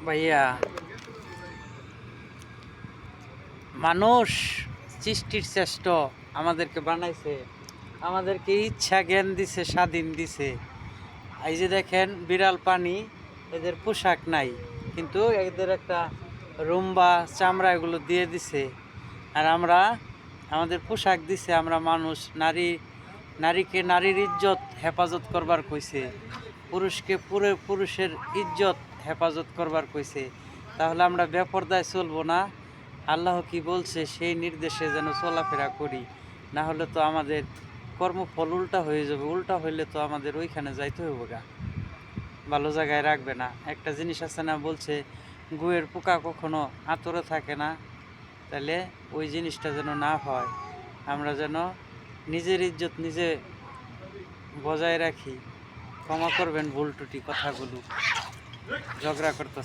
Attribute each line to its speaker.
Speaker 1: ভাইয়া, মানুষ সৃষ্টির শ্রেষ্ঠ, আমাদেরকে বানাইছে, আমাদেরকে ইচ্ছা জ্ঞান দিছে, স্বাধীন দিছে। এই যে দেখেন বিড়াল পানি, এদের পোশাক নাই, কিন্তু এদের একটা রুম বা চামড়া এগুলো দিয়ে দিছে। আর আমরা, আমাদের পোশাক দিছে, আমরা মানুষ। নারীকে নারীর ইজ্জত হেফাজত করবার কইছে, পুরুষকে পুরুষের ইজ্জত হেফাজত করবার কইছে। তাহলে আমরা বেপরদায় চলবো না? আল্লাহ কি বলছে সেই নির্দেশে যেন চলাফেরা করি, না হলে তো আমাদের কর্মফল উল্টা হয়ে যাবে। উল্টা হইলে তো আমাদের ওইখানে যাইতে হবে গা, ভালো জায়গায় রাখবে না। একটা জিনিস আছে না, বলছে গুয়ের পোকা কখনো আতরে থাকে না। তাহলে ওই জিনিসটা যেন না হয়, আমরা যেন নিজের ইজ্জত নিজে বজায় রাখি। ক্ষমা করবেন ভুল টুটি কথাগুলো, ঝগড়া করতে